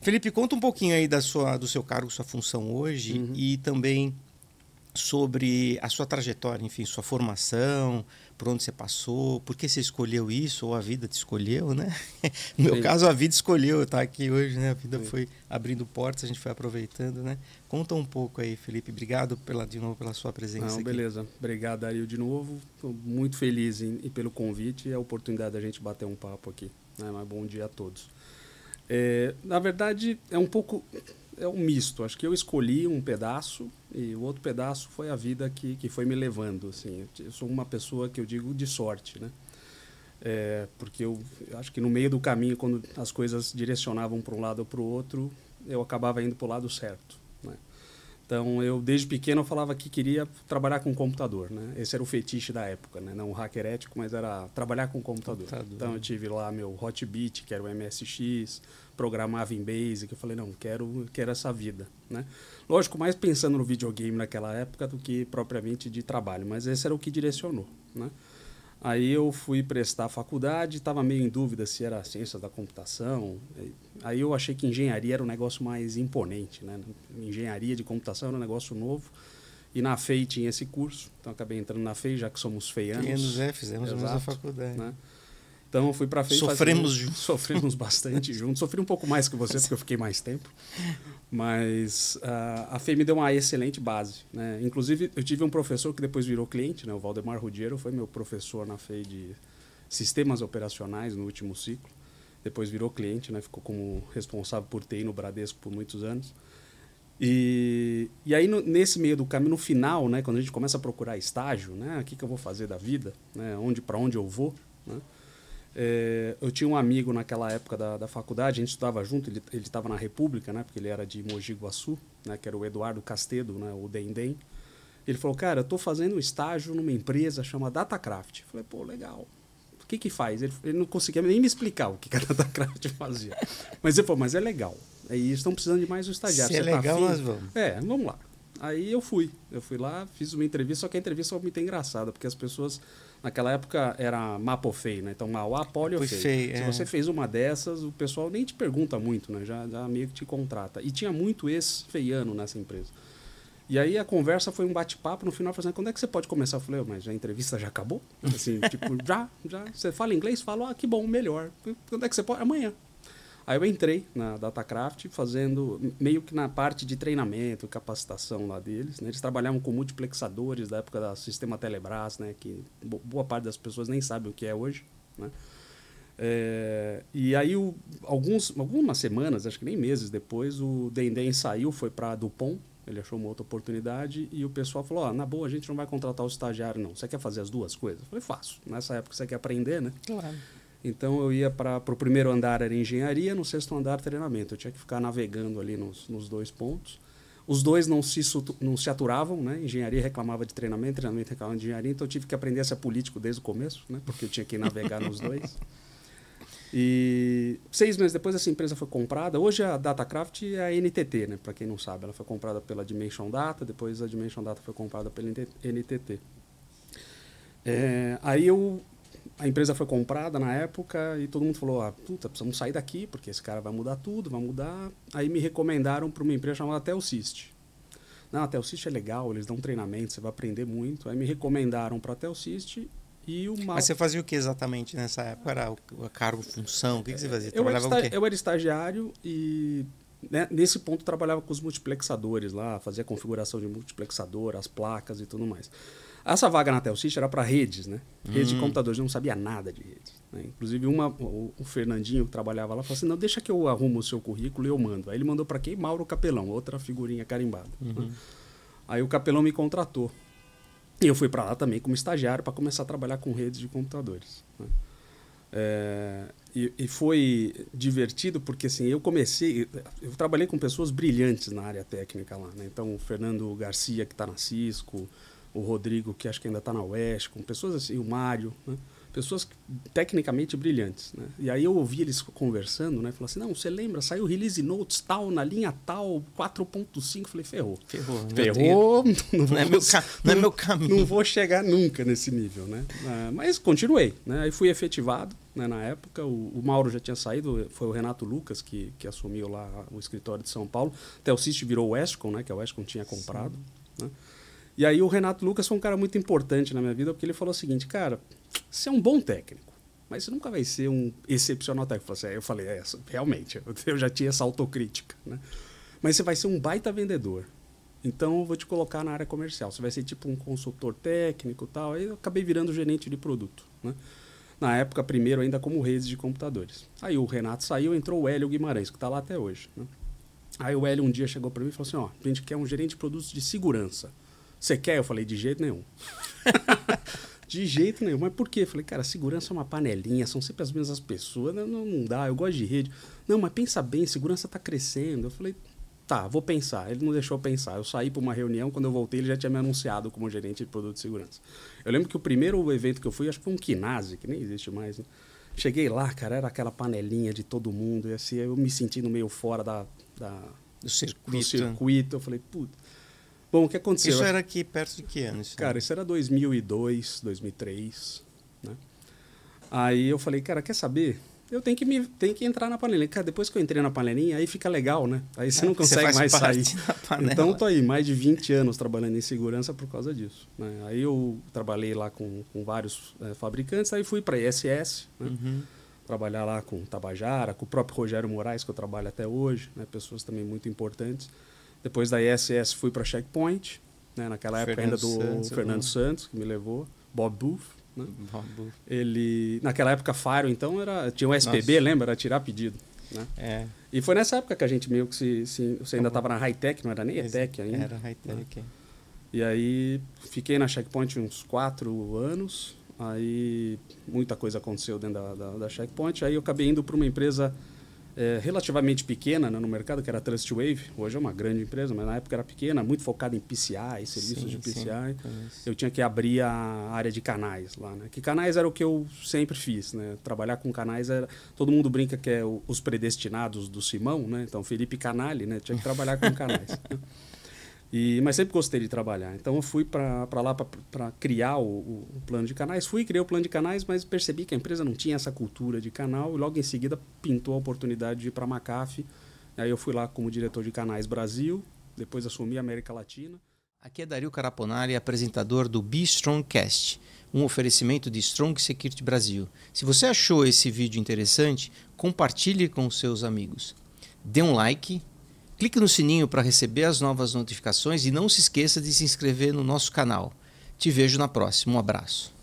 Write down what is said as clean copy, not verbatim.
Felipe, conta um pouquinho aí do seu cargo, sua função hoje e também sobre a sua trajetória, enfim, sua formação, por onde você passou, por que você escolheu isso ou a vida te escolheu, né? No meu caso, a vida escolheu estar aqui hoje, né? A vida foi abrindo portas, a gente foi aproveitando, né? Conta um pouco aí, Felipe. Obrigado de novo pela sua presença aqui. Beleza. Obrigado, Dario, de novo. Estou muito feliz pelo convite e a oportunidade da gente bater um papo aqui. Né? Mas bom dia a todos. Na verdade, é um misto. Acho que eu escolhi um pedaço e o outro pedaço foi a vida que foi me levando. Assim. Eu sou uma pessoa que eu digo de sorte, né? Porque eu acho que no meio do caminho, quando as coisas direcionavam para um lado ou para o outro, eu acabava indo para o lado certo. Né? Então, eu desde pequeno eu falava que queria trabalhar com computador. Né? Esse era o fetiche da época, né? Não o hacker ético, mas era trabalhar com computador. Então, eu tive lá meu Hotbit, que era o MSX, programava em Basic. Eu falei, não, quero essa vida. Né? Lógico, mais pensando no videogame naquela época do que propriamente de trabalho, mas esse era o que direcionou. Né? Aí eu fui prestar a faculdade, estava meio em dúvida se era ciências da computação. Aí eu achei que engenharia era um negócio mais imponente, né? Engenharia de computação era um negócio novo. E na FEI tinha esse curso, então acabei entrando na FEI, já que somos feianos. Fizemos a mesma faculdade. Né? Então eu fui para a FEI. Sofremos bastante juntos. Sofri um pouco mais que você, porque eu fiquei mais tempo. Mas a FEI me deu uma excelente base. Né? Inclusive, eu tive um professor que depois virou cliente, né? O Valdemar Ruggiero, foi meu professor na FEI de sistemas operacionais no último ciclo. Depois virou cliente, né? Ficou como responsável por TI no Bradesco por muitos anos. E aí, nesse meio do caminho, no final, né? Quando a gente começa a procurar estágio, né? O que eu vou fazer da vida? Né? Para onde eu vou? Né? Eu tinha um amigo naquela época da faculdade, a gente estudava junto, ele estava na República, né, porque ele era de Mogi Guaçu, né, que era o Eduardo Castedo, né, o Dendem. Ele falou, cara, eu estou fazendo um estágio numa empresa chamada Datacraft. Eu falei, pô, legal. O que faz? Ele não conseguia nem me explicar o que a Datacraft fazia. Mas ele falou, mas é legal. Aí estão precisando de mais um estagiário. Se é legal, nós vamos. Vamos lá. Aí eu fui lá, fiz uma entrevista, só que a entrevista foi muito engraçada, porque as pessoas, naquela época, era mapa ou feio, né? Então, Mauá, Poli ou feio. Se você fez uma dessas, o pessoal nem te pergunta muito, né? Já meio que te contrata. E tinha muito ex-feiano nessa empresa. E aí a conversa foi um bate-papo, no final, falando, quando é que você pode começar? Eu falei, mas a entrevista já acabou? Assim, tipo, já. Você fala inglês? Fala, que bom, melhor. Quando é que você pode? Amanhã. Aí eu entrei na Datacraft fazendo meio que na parte de treinamento, capacitação lá deles. Né? Eles trabalhavam com multiplexadores da época do sistema Telebrás, né? Que boa parte das pessoas nem sabe o que é hoje. Né? E aí, algumas semanas, acho que nem meses depois, o Dendem saiu, foi para a Dupont, ele achou uma outra oportunidade e o pessoal falou, na boa, a gente não vai contratar o estagiário, não. Você quer fazer as duas coisas? Eu falei, faço. Nessa época você quer aprender, né? Claro. Então eu ia para o primeiro andar era engenharia, no sexto andar treinamento. Eu tinha que ficar navegando ali nos dois pontos. Os dois não se aturavam, né? Engenharia reclamava de treinamento reclamava de engenharia, então eu tive que aprender a ser político desde o começo, né? Porque eu tinha que navegar nos dois. E 6 meses depois essa empresa foi comprada. Hoje a Datacraft é a NTT, né? Para quem não sabe, ela foi comprada pela Dimension Data, depois a Dimension Data foi comprada pela NTT. A empresa foi comprada na época e todo mundo falou, precisamos sair daqui, porque esse cara vai mudar tudo, vai mudar. Aí me recomendaram para uma empresa chamada Telsist. Não, a Telsist é legal, eles dão treinamento, você vai aprender muito. Aí me recomendaram para a Telsist e Mas você fazia o que exatamente nessa época? Era o cargo, função? O que você fazia? Eu era estagiário e né, nesse ponto trabalhava com os multiplexadores lá, fazia configuração de multiplexador, as placas e tudo mais. Essa vaga na Telsist era para redes, né? Redes de computadores, eu não sabia nada de redes. Né? Inclusive, o Fernandinho, que trabalhava lá, falou assim, não, deixa que eu arrumo o seu currículo e eu mando. Aí ele mandou para quem? Mauro Capelão, outra figurinha carimbada. Né? Aí o Capelão me contratou. E eu fui para lá também como estagiário para começar a trabalhar com redes de computadores. Né? E foi divertido porque assim, eu trabalhei com pessoas brilhantes na área técnica lá. Né? Então, o Fernando Garcia, que está na Cisco, o Rodrigo, que acho que ainda está na UESC, com pessoas assim, o Mário, né? pessoas tecnicamente brilhantes, né? E aí eu ouvi eles conversando, né? Falou assim, não, você lembra, saiu release notes tal, na linha tal, 4.5. Falei, ferrou. Não é meu caminho. Não vou chegar nunca nesse nível, né? Mas continuei, né? Aí fui efetivado, né? Na época, o Mauro já tinha saído, foi o Renato Lucas que assumiu lá o escritório de São Paulo. Até o Cist virou o Westcon, né? Que a Westcon tinha comprado, né? E aí o Renato Lucas foi um cara muito importante na minha vida, porque ele falou o seguinte, cara, você é um bom técnico, mas você nunca vai ser um excepcional técnico. Eu falei, realmente, eu já tinha essa autocrítica, né? Mas você vai ser um baita vendedor. Então eu vou te colocar na área comercial. Você vai ser tipo um consultor técnico e tal. Aí eu acabei virando gerente de produto, né? Na época, primeiro ainda como rede de computadores. Aí o Renato saiu, entrou o Hélio Guimarães, que está lá até hoje, né? Aí o Hélio um dia chegou para mim e falou assim, ó, a gente quer um gerente de produtos de segurança. Você quer? Eu falei, de jeito nenhum. De jeito nenhum. Mas por quê? Eu falei, cara, segurança é uma panelinha, são sempre as mesmas pessoas. Não dá, eu gosto de rede. Não, mas pensa bem, segurança está crescendo. Eu falei, tá, vou pensar. Ele não deixou eu pensar. Eu saí para uma reunião, quando eu voltei, ele já tinha me anunciado como gerente de produto de segurança. Eu lembro que o primeiro evento que eu fui, acho que foi um Kinase, que nem existe mais, né? Cheguei lá, cara, era aquela panelinha de todo mundo. E assim, eu me sentindo meio fora do circuito. Eu falei, puta. Bom, o que aconteceu? Isso era aqui perto de que ano? Cara, isso era 2002, 2003, né? Aí eu falei, cara, quer saber? Eu tenho que entrar na panelinha. Cara, depois que eu entrei na panelinha, aí fica legal, né? Aí você não consegue mais sair. Então, tô aí mais de 20 anos trabalhando em segurança por causa disso, né? Aí eu trabalhei lá com vários fabricantes, aí fui para a ISS, né? Trabalhar lá com Tabajara, com o próprio Rogério Moraes, que eu trabalho até hoje, né? Pessoas também muito importantes. Depois da ISS fui para Checkpoint, né? Naquela época ainda do Fernando Santos, que me levou, Bob Booth, né? Ele, naquela época, Faro, então, tinha um SPB, lembra? Era tirar pedido, né? É. E foi nessa época que a gente meio que você ainda estava na High-Tech, não era nem ETEC ainda. Era High-Tech. Né? E aí fiquei na Checkpoint uns 4 anos, aí muita coisa aconteceu dentro da Checkpoint, aí eu acabei indo para uma empresa relativamente pequena, né, no mercado, que era a Trustwave. Hoje é uma grande empresa, mas na época era pequena, muito focada em PCI, serviços de PCI. Eu tinha que abrir a área de canais lá, né? Que canais era o que eu sempre fiz, né? Trabalhar com canais era... Todo mundo brinca que é os predestinados do Simão, né? Então, Felipe Canali, né? Tinha que trabalhar com canais. Né? Mas sempre gostei de trabalhar. Então eu fui para lá para criar o plano de canais. Criei o plano de canais, mas percebi que a empresa não tinha essa cultura de canal. E logo em seguida pintou a oportunidade de ir para a McAfee. Aí eu fui lá como diretor de canais Brasil. Depois assumi a América Latina. Aqui é Dario Caraponari, apresentador do Be Strong Cast, um oferecimento de Strong Security Brasil. Se você achou esse vídeo interessante, compartilhe com os seus amigos. Dê um like. Clique no sininho para receber as novas notificações e não se esqueça de se inscrever no nosso canal. Te vejo na próxima. Um abraço.